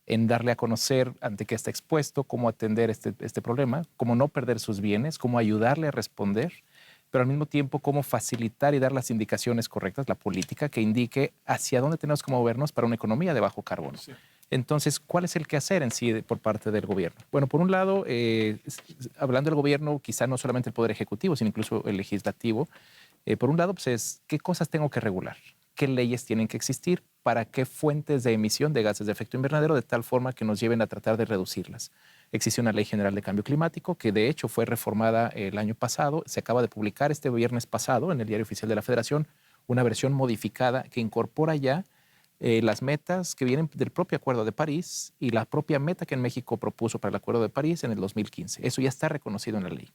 en darle a conocer ante qué está expuesto, cómo atender este problema, cómo no perder sus bienes, cómo ayudarle a responder, pero al mismo tiempo cómo facilitar y dar las indicaciones correctas, la política que indique hacia dónde tenemos que movernos para una economía de bajo carbono. Sí. Entonces, ¿cuál es el quehacer en sí por parte del gobierno? Bueno, por un lado, hablando del gobierno, quizá no solamente el Poder Ejecutivo, sino incluso el Legislativo, por un lado, pues es qué cosas tengo que regular, qué leyes tienen que existir, para qué fuentes de emisión de gases de efecto invernadero, de tal forma que nos lleven a tratar de reducirlas. Existe una Ley General de Cambio Climático que de hecho fue reformada el año pasado, se acaba de publicar este viernes pasado en el Diario Oficial de la Federación, una versión modificada que incorpora ya las metas que vienen del propio Acuerdo de París y la propia meta que en México propuso para el Acuerdo de París en el 2015. Eso ya está reconocido en la ley.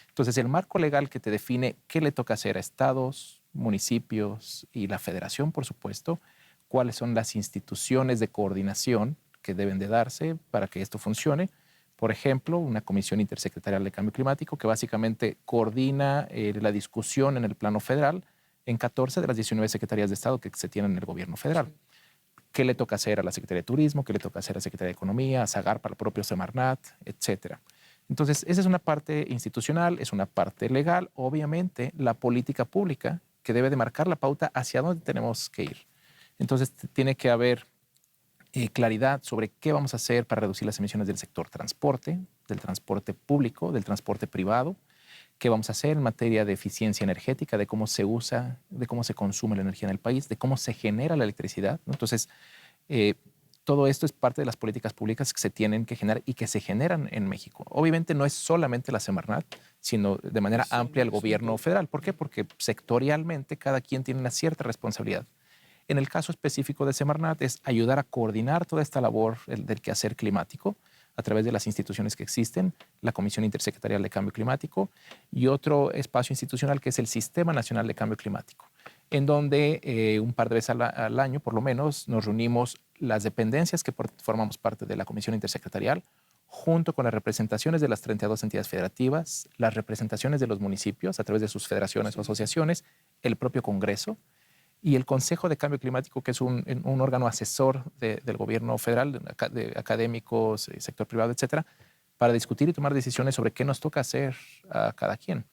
Entonces, el marco legal que te define qué le toca hacer a estados, municipios y la federación, por supuesto, cuáles son las instituciones de coordinación que deben de darse para que esto funcione. Por ejemplo, una comisión intersecretarial de cambio climático que básicamente coordina la discusión en el plano federal en 14 de las 19 secretarías de Estado que se tienen en el gobierno federal. ¿Qué le toca hacer a la Secretaría de Turismo? ¿Qué le toca hacer a la Secretaría de Economía, a Zagarpa, al propio Semarnat, etcétera? Entonces, esa es una parte institucional, es una parte legal, obviamente, la política pública que debe de marcar la pauta hacia dónde tenemos que ir. Entonces, tiene que haber claridad sobre qué vamos a hacer para reducir las emisiones del sector transporte, del transporte público, del transporte privado, qué vamos a hacer en materia de eficiencia energética, de cómo se usa, de cómo se consume la energía en el país, de cómo se genera la electricidad, ¿no? Entonces, todo esto es parte de las políticas públicas que se tienen que generar y que se generan en México. Obviamente no es solamente la Semarnat, sino de manera amplia el gobierno federal. ¿Por qué? Porque sectorialmente cada quien tiene una cierta responsabilidad. En el caso específico de Semarnat es ayudar a coordinar toda esta labor del quehacer climático a través de las instituciones que existen, la Comisión Intersecretarial de Cambio Climático y otro espacio institucional que es el Sistema Nacional de Cambio Climático, en donde un par de veces al año, por lo menos, nos reunimos las dependencias que formamos parte de la Comisión Intersecretarial, junto con las representaciones de las 32 entidades federativas, las representaciones de los municipios a través de sus federaciones o asociaciones, el propio Congreso y el Consejo de Cambio Climático, que es un órgano asesor del gobierno federal, de académicos, sector privado, etcétera, para discutir y tomar decisiones sobre qué nos toca hacer a cada quien.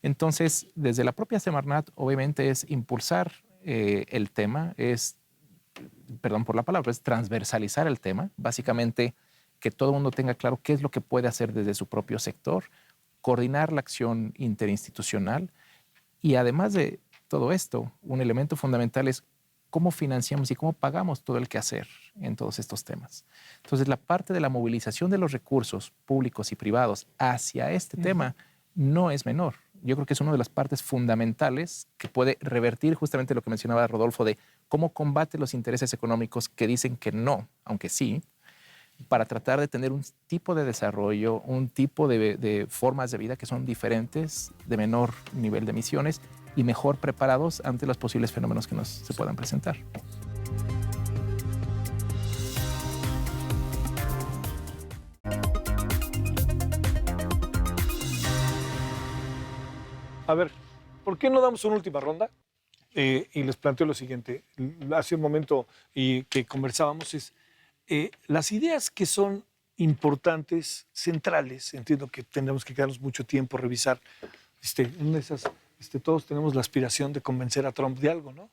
Entonces, desde la propia Semarnat, obviamente es impulsar el tema, perdón por la palabra, es transversalizar el tema, básicamente que todo el mundo tenga claro qué es lo que puede hacer desde su propio sector, coordinar la acción interinstitucional y además de todo esto, un elemento fundamental es cómo financiamos y cómo pagamos todo el quehacer en todos estos temas. Entonces, la parte de la movilización de los recursos públicos y privados hacia este tema no es menor. Yo creo que es una de las partes fundamentales que puede revertir justamente lo que mencionaba Rodolfo de cómo combate los intereses económicos que dicen que no, aunque sí, para tratar de tener un tipo de desarrollo, un tipo de formas de vida que son diferentes, de menor nivel de emisiones y mejor preparados ante los posibles fenómenos que se puedan presentar. A ver, ¿por qué no damos una última ronda? Y les planteo lo siguiente. Hace un momento que conversábamos las ideas que son importantes, centrales, entiendo que tendremos que quedarnos mucho tiempo a revisar. Una de esas, todos tenemos la aspiración de convencer a Trump de algo, ¿no?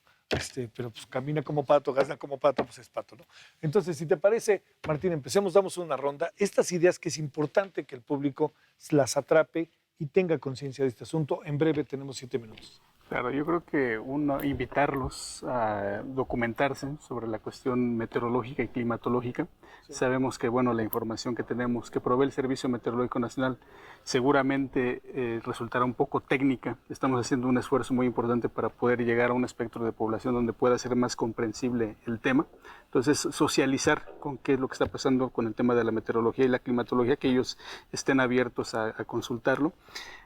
Pero pues camina como pato, gasta como pato, pues es pato, ¿no? Entonces, si te parece, Martín, empecemos, damos una ronda. Estas ideas que es importante que el público las atrape y tenga conciencia de este asunto. En breve, tenemos 7 minutos. Claro, yo creo que invitarlos a documentarse sobre la cuestión meteorológica y climatológica. Sí. Sabemos que, bueno, la información que tenemos, que provee el Servicio Meteorológico Nacional, seguramente resultará un poco técnica. Estamos haciendo un esfuerzo muy importante para poder llegar a un espectro de población donde pueda ser más comprensible el tema. Entonces, socializar con qué es lo que está pasando con el tema de la meteorología y la climatología, que ellos estén abiertos a consultarlo.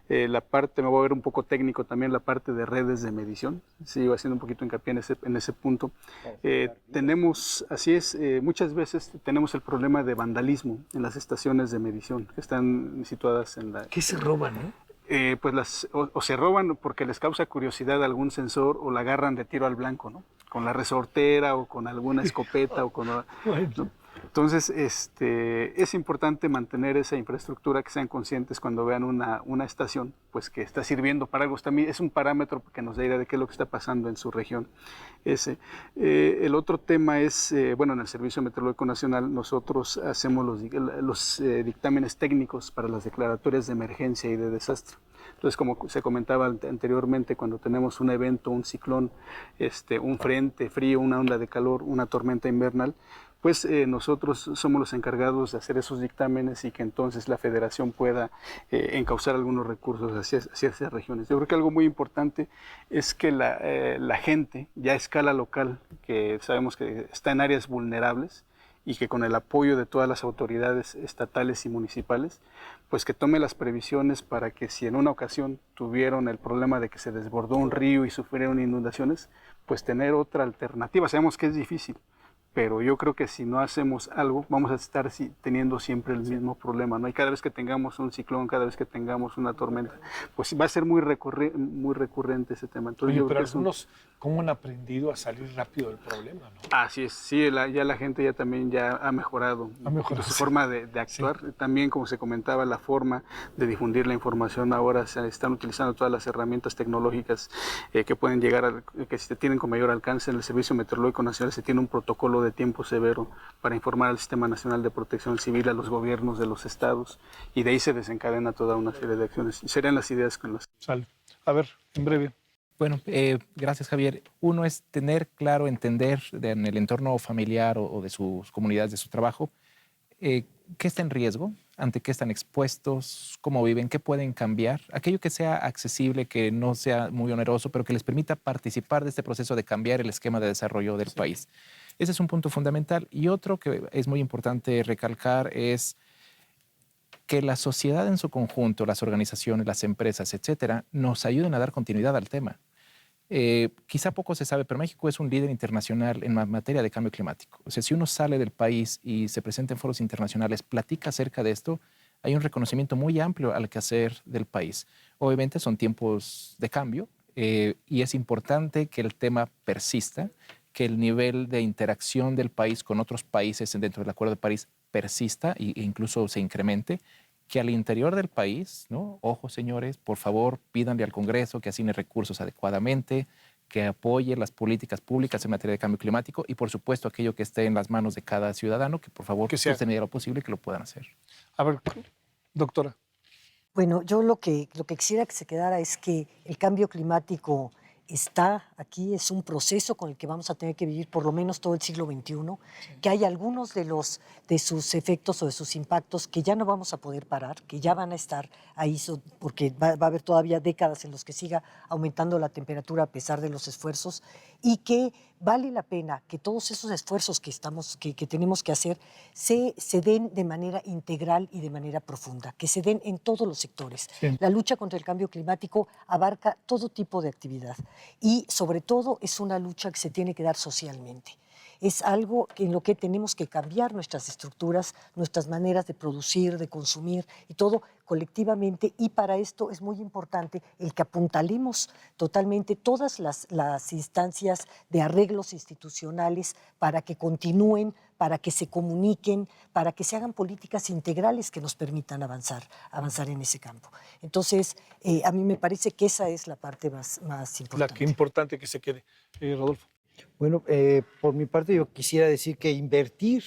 La parte, me voy a ver un poco técnico también, la parte de redes de medición, sigo haciendo un poquito hincapié en ese punto. Tenemos, así es, muchas veces tenemos el problema de vandalismo en las estaciones de medición que están situadas en la... ¿Qué se roban, Pues o se roban porque les causa curiosidad algún sensor o la agarran de tiro al blanco, ¿no? Con la resortera o con alguna escopeta o con... Bueno. ¿no? Entonces, es importante mantener esa infraestructura, que sean conscientes cuando vean una estación, pues que está sirviendo para algo. También es un parámetro que nos da idea de qué es lo que está pasando en su región. El otro tema es, bueno, en el Servicio Meteorológico Nacional nosotros hacemos los dictámenes técnicos para las declaratorias de emergencia y de desastre. Entonces, como se comentaba anteriormente, cuando tenemos un evento, un ciclón, un frente frío, una onda de calor, una tormenta invernal, pues nosotros somos los encargados de hacer esos dictámenes y que entonces la federación pueda encauzar algunos recursos hacia esas regiones. Yo creo que algo muy importante es que la gente, ya a escala local, que sabemos que está en áreas vulnerables y que con el apoyo de todas las autoridades estatales y municipales, pues que tome las previsiones para que si en una ocasión tuvieron el problema de que se desbordó un río y sufrieron inundaciones, pues tener otra alternativa. Sabemos que es difícil, pero yo creo que si no hacemos algo, vamos a estar teniendo siempre el mismo problema, ¿no? Y cada vez que tengamos un ciclón, cada vez que tengamos una tormenta, pues va a ser muy recurrente ese tema. Entonces, oye, pero algunos, ¿cómo han aprendido a salir rápido del problema, no? Así es, sí, ya la gente ya también ha mejorado su forma de actuar. Sí. También, como se comentaba, la forma de difundir la información. Ahora se están utilizando todas las herramientas tecnológicas que pueden llegar, que se tienen con mayor alcance. En el Servicio Meteorológico Nacional se tiene un protocolo de tiempo severo para informar al Sistema Nacional de Protección Civil, a los gobiernos de los estados, y de ahí se desencadena toda una serie de acciones. Y serían las ideas con las... Sale. A ver, en breve. Bueno, gracias, Javier. Uno es tener claro, entender en el entorno familiar o de sus comunidades, de su trabajo, qué está en riesgo, ante qué están expuestos, cómo viven, qué pueden cambiar, aquello que sea accesible, que no sea muy oneroso, pero que les permita participar de este proceso de cambiar el esquema de desarrollo del país. Ese es un punto fundamental. Y otro que es muy importante recalcar es que la sociedad en su conjunto, las organizaciones, las empresas, etcétera, nos ayuden a dar continuidad al tema. Quizá poco se sabe, pero México es un líder internacional en materia de cambio climático. O sea, si uno sale del país y se presenta en foros internacionales, platica acerca de esto, hay un reconocimiento muy amplio al quehacer del país. Obviamente son tiempos de cambio y es importante que el tema persista, que el nivel de interacción del país con otros países dentro del Acuerdo de París persista e incluso se incremente, que al interior del país, ¿no? Ojo, señores, por favor, pídanle al Congreso que asigne recursos adecuadamente, que apoye las políticas públicas en materia de cambio climático y, por supuesto, aquello que esté en las manos de cada ciudadano, que por favor, pues, en lo posible, que lo puedan hacer. A ver, doctora. Bueno, yo lo que quisiera que se quedara es que el cambio climático está aquí, es un proceso con el que vamos a tener que vivir por lo menos todo el siglo XXI, que hay algunos de sus efectos o de sus impactos que ya no vamos a poder parar, que ya van a estar ahí, porque va a haber todavía décadas en los que siga aumentando la temperatura a pesar de los esfuerzos, y que vale la pena que todos esos esfuerzos que tenemos que hacer se den de manera integral y de manera profunda, que se den en todos los sectores. Sí. La lucha contra el cambio climático abarca todo tipo de actividad y sobre todo es una lucha que se tiene que dar socialmente. Es algo en lo que tenemos que cambiar nuestras estructuras, nuestras maneras de producir, de consumir y todo colectivamente, y para esto es muy importante el que apuntalemos totalmente todas las instancias de arreglos institucionales para que continúen, para que se comuniquen, para que se hagan políticas integrales que nos permitan avanzar en ese campo. Entonces, a mí me parece que esa es la parte más importante. La que importante que se quede. Rodolfo. Bueno, por mi parte yo quisiera decir que invertir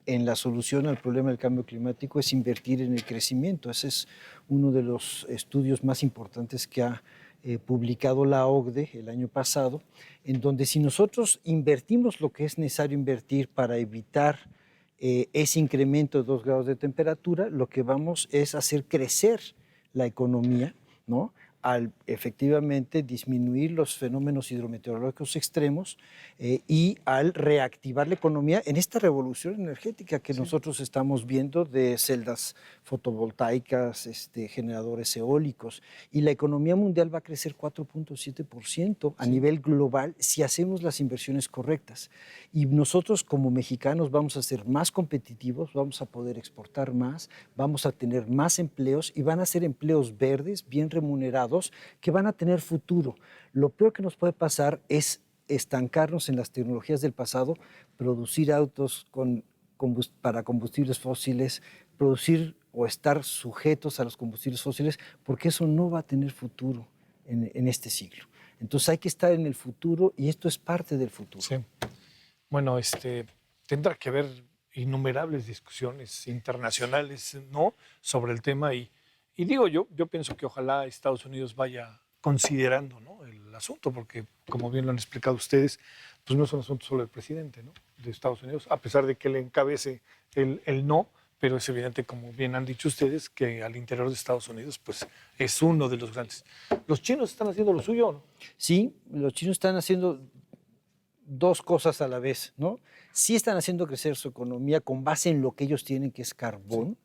en la solución al problema del cambio climático es invertir en el crecimiento. Ese es uno de los estudios más importantes que ha publicado la OCDE el año pasado, en donde si nosotros invertimos lo que es necesario invertir para evitar ese incremento de 2 grados de temperatura, lo que vamos es hacer crecer la economía, ¿no?, al efectivamente disminuir los fenómenos hidrometeorológicos extremos y al reactivar la economía en esta revolución energética que nosotros estamos viendo de celdas fotovoltaicas, generadores eólicos. Y la economía mundial va a crecer 4.7% a nivel global si hacemos las inversiones correctas. Y nosotros como mexicanos vamos a ser más competitivos, vamos a poder exportar más, vamos a tener más empleos y van a ser empleos verdes, bien remunerados, que van a tener futuro. Lo peor que nos puede pasar es estancarnos en las tecnologías del pasado, producir autos para combustibles fósiles, producir o estar sujetos a los combustibles fósiles, porque eso no va a tener futuro en este siglo. Entonces hay que estar en el futuro y esto es parte del futuro. Sí. Bueno, tendrá que haber innumerables discusiones internacionales, ¿no?, sobre el tema y digo yo pienso que ojalá Estados Unidos vaya considerando, ¿no?, el asunto, porque como bien lo han explicado ustedes, pues no es un asunto solo del presidente, ¿no?, de Estados Unidos, a pesar de que le encabece el no, pero es evidente, como bien han dicho ustedes, que al interior de Estados Unidos pues es uno de los grandes. ¿Los chinos están haciendo lo suyo o no? Sí, los chinos están haciendo dos cosas a la vez, ¿no? Sí están haciendo crecer su economía con base en lo que ellos tienen, que es carbón, sí,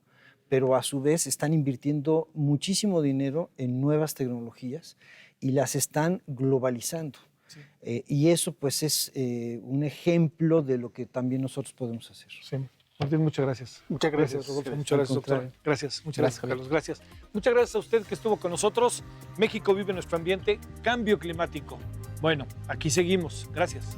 pero a su vez están invirtiendo muchísimo dinero en nuevas tecnologías y las están globalizando. Sí. Y eso pues es un ejemplo de lo que también nosotros podemos hacer. Sí. Martín, muchas gracias. Muchas gracias, Rodolfo. Muchas gracias, doctor. Gracias. Muchas gracias, Carlos. Gracias. Muchas gracias a usted que estuvo con nosotros. México vive nuestro ambiente. Cambio climático. Bueno, aquí seguimos. Gracias.